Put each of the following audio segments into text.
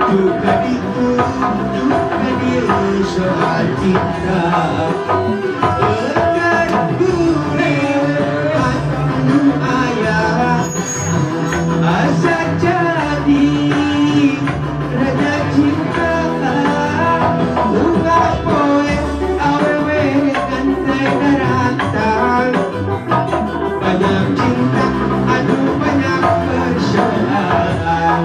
juga di soal cinta lekat gurih hatimu ayah asa jadi raja cinta bunga poe awewe gantai daratan banyak cinta aduh banyak persoalan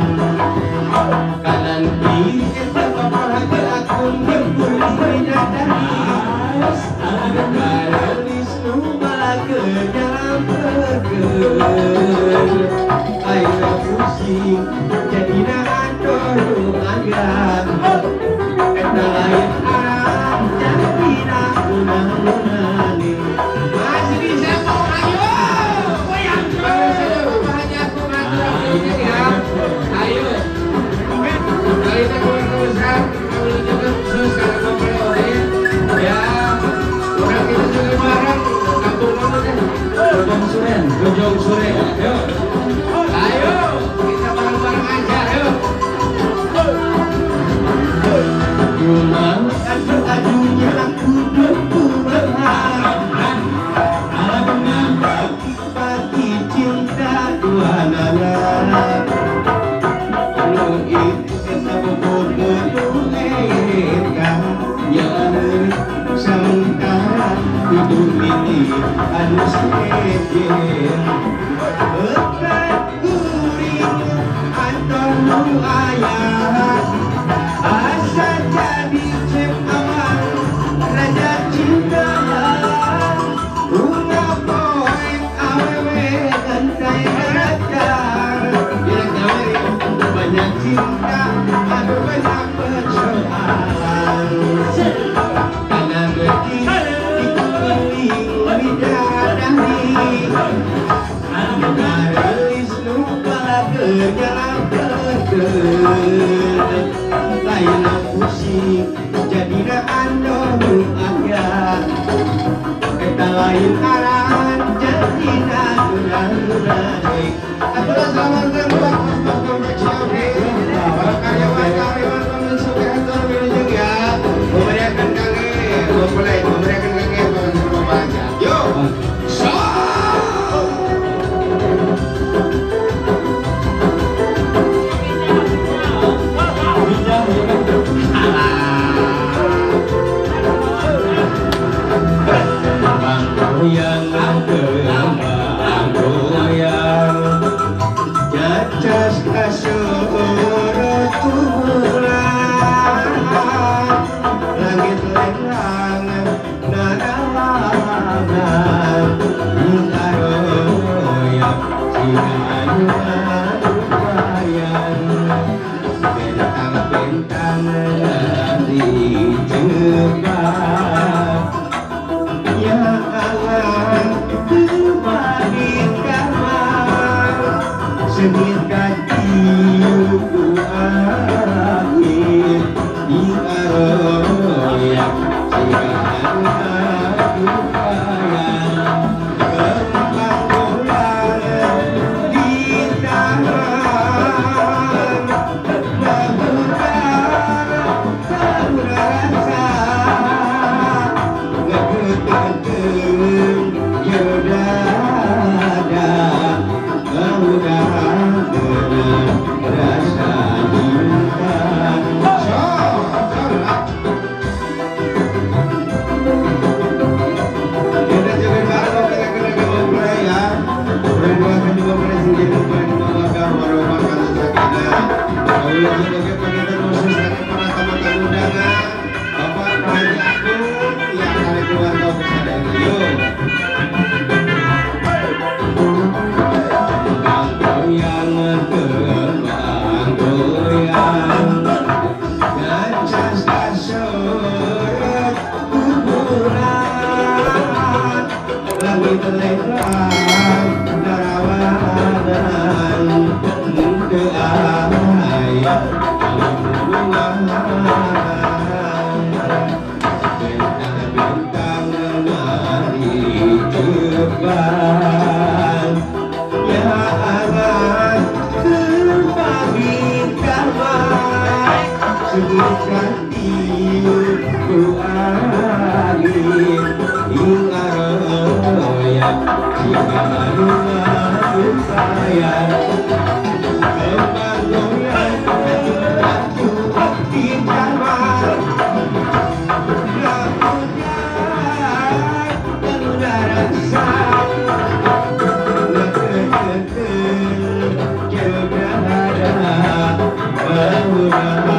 kanan kiri kita bahagia aku nyempurni bidadari Garis malah kenyang perger ayo pusing jadi nahan dorongan eta lain arah jadi nakunang-kunani masih bisa mau ayo goyang terus banyak aku ngatur ya ayo kali kita keluar kalau juga khusus karena komplain ya orang kita juga bareng kampung mana kan Gojong Suren ayo kita bareng-bareng aja ayo rumah adu-adunya aku berharap bagi cinta dua nana hidup ini harus kejel lekat gurih antonu ayah asa jadi cep aman raja cinta bunga poe awewe gantai radar banyak cinta ada banyak persoalan karena begini Garis lupa kenyang perger lain pusing jadi nahan dorongan eta lain arahan jadi nakunang-kunani aturan selamatkan buat mas-mas Ciawi para karyawan-karyawan pengisuh kantor wilujeng ya memberiakan kage memberiakan kage pengen baca yuk yang kembang goyang jajas kasurut bulan langit lengang narawangan ngaroyak sinanyuan lumayan bentang-bentang di jebak ya alam kembali kamar sedih kaki akhir di aroyak siang lupayan kembang bola di tangan berputar rasa Narawanan muda ayah kurang